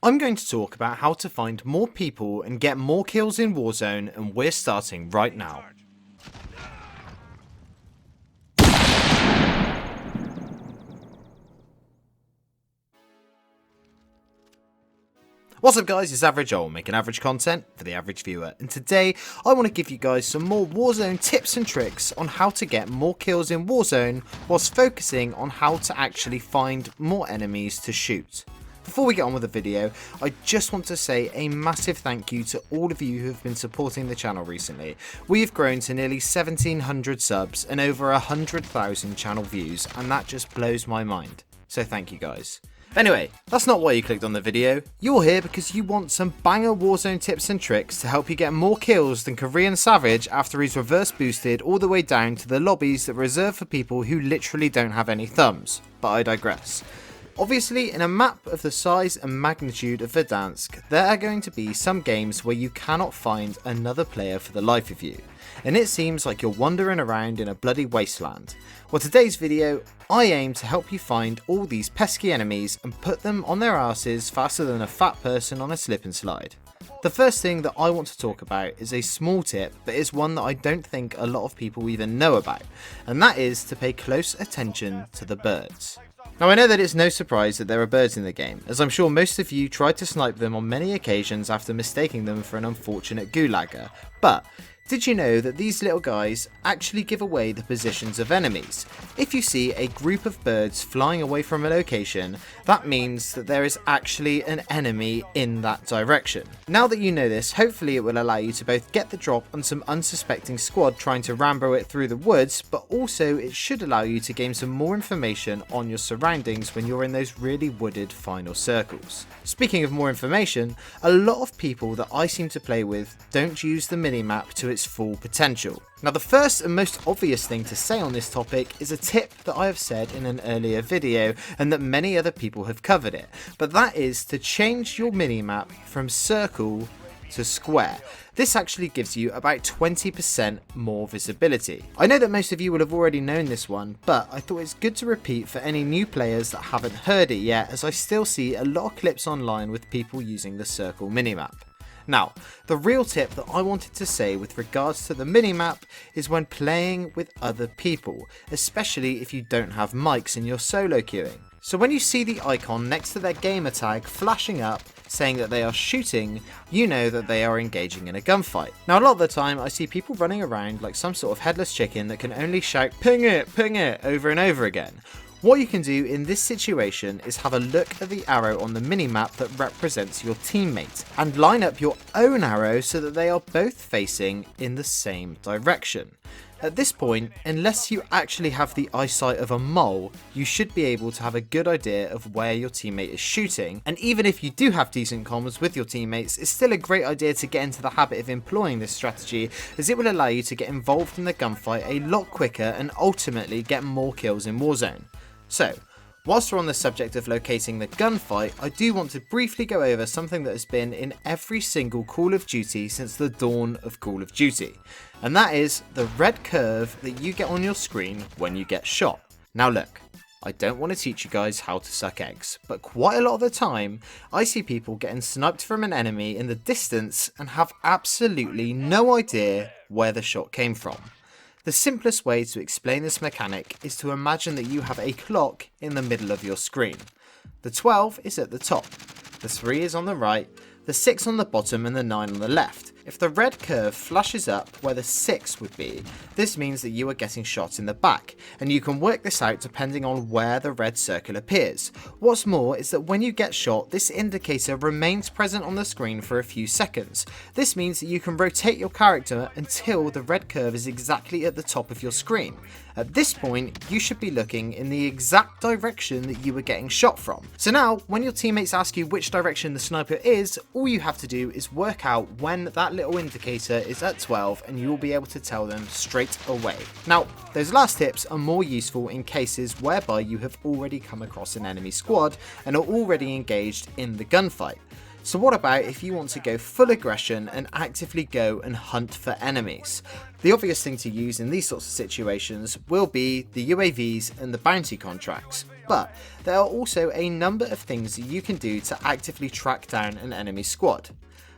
I'm going to talk about how to find more people and get more kills in Warzone, and we're starting right now. What's up guys, it's Average Ol, making average content for the average viewer, and today I want to give you guys some more Warzone tips and tricks on how to get more kills in Warzone whilst focusing on how to actually find more enemies to shoot. Before we get on with the video, I just want to say a massive thank you to all of you who have been supporting the channel recently. We have grown to nearly 1700 subs and over 100,000 channel views, and that just blows my mind. So thank you guys. Anyway, that's not why you clicked on the video. You're here because you want some banger Warzone tips and tricks to help you get more kills than Korean Savage after he's reverse boosted all the way down to the lobbies that are reserved for people who literally don't have any thumbs. But I digress. Obviously, in a map of the size and magnitude of Verdansk, there are going to be some games where you cannot find another player for the life of you, and it seems like you're wandering around in a bloody wasteland. Well, today's video, I aim to help you find all these pesky enemies and put them on their asses faster than a fat person on a slip and slide. The first thing that I want to talk about is a small tip, but it's one that I don't think a lot of people even know about, and that is to pay close attention to the birds. Now I know that it's no surprise that there are birds in the game, as I'm sure most of you tried to snipe them on many occasions after mistaking them for an unfortunate gulagger, but did you know that these little guys actually give away the positions of enemies? If you see a group of birds flying away from a location, that means that there is actually an enemy in that direction. Now that you know this, hopefully it will allow you to both get the drop on some unsuspecting squad trying to Rambo it through the woods, but also it should allow you to gain some more information on your surroundings when you're in those really wooded final circles. Speaking of more information, a lot of people that I seem to play with don't use the minimap to its full potential. Now the first and most obvious thing to say on this topic is a tip that I have said in an earlier video and that many other people have covered it, but that is to change your minimap from circle to square. This actually gives you about 20% more visibility. I know that most of you will have already known this one, but I thought it's good to repeat for any new players that haven't heard it yet, as I still see a lot of clips online with people using the circle minimap. Now, the real tip that I wanted to say with regards to the minimap is when playing with other people, especially if you don't have mics and you're solo queuing. So when you see the icon next to their gamer tag flashing up saying that they are shooting, you know that they are engaging in a gunfight. Now a lot of the time I see people running around like some sort of headless chicken that can only shout ping it over and over again. What you can do in this situation is have a look at the arrow on the minimap that represents your teammate and line up your own arrow so that they are both facing in the same direction. At this point, unless you actually have the eyesight of a mole, you should be able to have a good idea of where your teammate is shooting, and even if you do have decent comms with your teammates, it's still a great idea to get into the habit of employing this strategy, as it will allow you to get involved in the gunfight a lot quicker and ultimately get more kills in Warzone. So, whilst we're on the subject of locating the gunfight, I do want to briefly go over something that has been in every single Call of Duty since the dawn of Call of Duty, and that is the red curve that you get on your screen when you get shot. Now look, I don't want to teach you guys how to suck eggs, but quite a lot of the time, I see people getting sniped from an enemy in the distance and have absolutely no idea where the shot came from. The simplest way to explain this mechanic is to imagine that you have a clock in the middle of your screen. The 12 is at the top, the 3 is on the right, the 6 on the bottom and the 9 on the left. If the red curve flashes up where the 6 would be, this means that you are getting shot in the back, and you can work this out depending on where the red circle appears. What's more is that when you get shot, this indicator remains present on the screen for a few seconds. This means that you can rotate your character until the red curve is exactly at the top of your screen. At this point, you should be looking in the exact direction that you were getting shot from. So now, when your teammates ask you which direction the sniper is, all you have to do is work out when that little indicator is at 12 and you will be able to tell them straight away. Now, those last tips are more useful in cases whereby you have already come across an enemy squad and are already engaged in the gunfight. So what about if you want to go full aggression and actively go and hunt for enemies? The obvious thing to use in these sorts of situations will be the UAVs and the bounty contracts, but there are also a number of things that you can do to actively track down an enemy squad.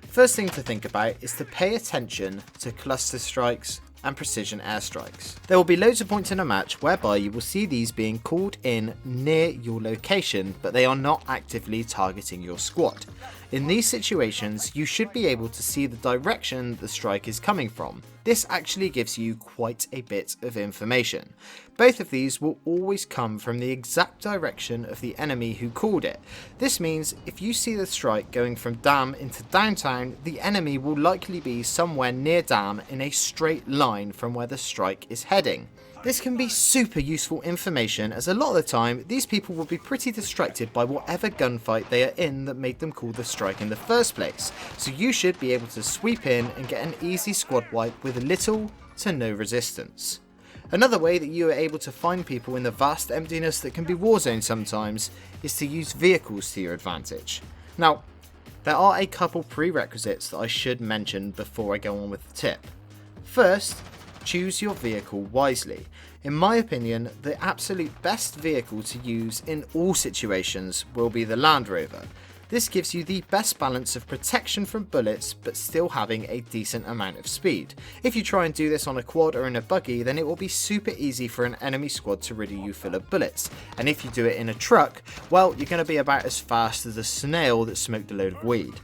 First thing to think about is to pay attention to cluster strikes and precision airstrikes. There will be loads of points in a match whereby you will see these being called in near your location, but they are not actively targeting your squad. In these situations, you should be able to see the direction the strike is coming from. This actually gives you quite a bit of information. Both of these will always come from the exact direction of the enemy who called it. This means if you see the strike going from Dam into downtown, the enemy will likely be somewhere near Dam in a straight line from where the strike is heading. This can be super useful information, as a lot of the time these people will be pretty distracted by whatever gunfight they are in that made them call the strike in the first place, so you should be able to sweep in and get an easy squad wipe with little to no resistance. Another way that you are able to find people in the vast emptiness that can be Warzone sometimes is to use vehicles to your advantage. Now, there are a couple prerequisites that I should mention before I go on with the tip. First, choose your vehicle wisely. In my opinion, the absolute best vehicle to use in all situations will be the Land Rover. This gives you the best balance of protection from bullets but still having a decent amount of speed. If you try and do this on a quad or in a buggy, then it will be super easy for an enemy squad to riddle you full of bullets, and if you do it in a truck, well, you're going to be about as fast as a snail that smoked a load of weed.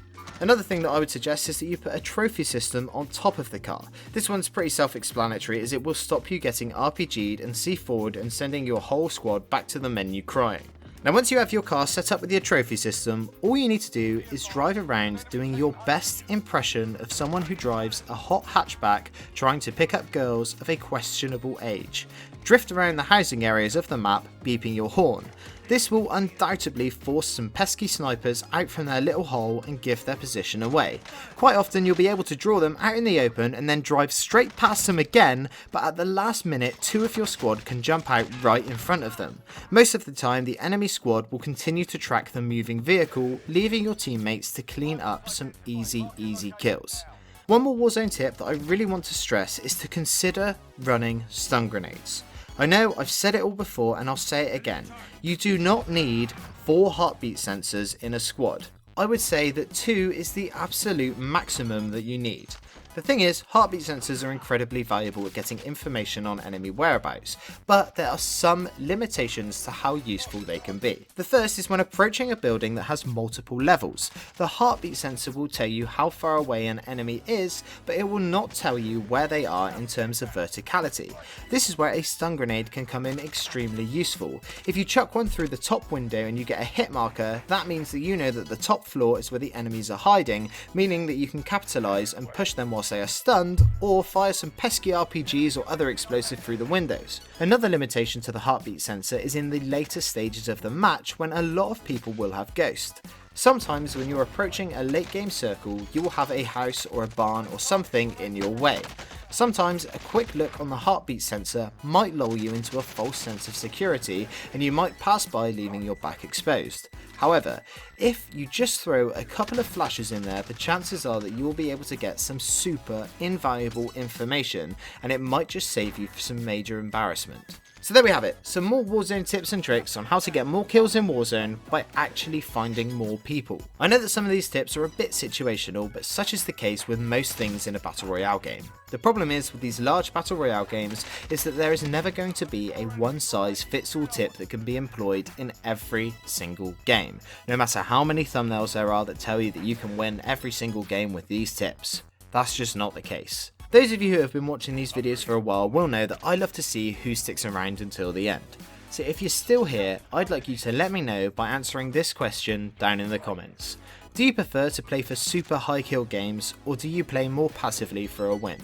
Another thing that I would suggest is that you put a trophy system on top of the car. This one's pretty self-explanatory, as it will stop you getting RPG'd and C4'd and sending your whole squad back to the menu crying. Now once you have your car set up with your trophy system, all you need to do is drive around doing your best impression of someone who drives a hot hatchback trying to pick up girls of a questionable age. Drift around the housing areas of the map beeping your horn. This will undoubtedly force some pesky snipers out from their little hole and give their position away. Quite often you'll be able to draw them out in the open and then drive straight past them again, but at the last minute two of your squad can jump out right in front of them. Most of the time the enemy squad will continue to track the moving vehicle, leaving your teammates to clean up some easy kills. One more Warzone tip that I really want to stress is to consider running stun grenades. I know I've said it all before and I'll say it again, you do not need 4 heartbeat sensors in a squad. I would say that 2 is the absolute maximum that you need. The thing is, heartbeat sensors are incredibly valuable at getting information on enemy whereabouts, but there are some limitations to how useful they can be. The first is when approaching a building that has multiple levels. The heartbeat sensor will tell you how far away an enemy is, but it will not tell you where they are in terms of verticality. This is where a stun grenade can come in extremely useful. If you chuck one through the top window and you get a hit marker, that means that you know that the top floor is where the enemies are hiding, meaning that you can capitalise and push them whilst they are stunned, or fire some pesky RPGs or other explosive through the windows. Another limitation to the heartbeat sensor is in the later stages of the match when a lot of people will have Ghost. Sometimes when you're approaching a late game circle, you will have a house or a barn or something in your way. Sometimes a quick look on the heartbeat sensor might lull you into a false sense of security and you might pass by leaving your back exposed. However, if you just throw a couple of flashes in there, the chances are that you will be able to get some super invaluable information, and it might just save you some major embarrassment. So there we have it, some more Warzone tips and tricks on how to get more kills in Warzone by actually finding more people. I know that some of these tips are a bit situational, but such is the case with most things in a Battle Royale game. The problem is with these large Battle Royale games is that there is never going to be a one-size-fits-all tip that can be employed in every single game, no matter how many thumbnails there are that tell you that you can win every single game with these tips. That's just not the case. Those of you who have been watching these videos for a while will know that I love to see who sticks around until the end. So if you're still here, I'd like you to let me know by answering this question down in the comments. Do you prefer to play for super high kill games, or do you play more passively for a win?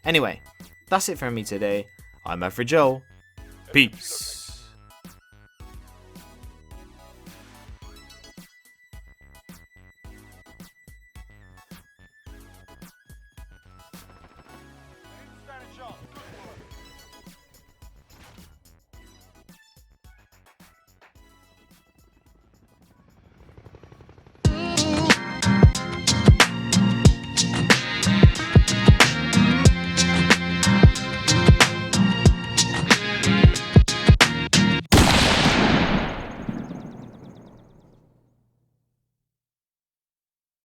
Anyway, that's it from me today. I'm Average Joel. Peace.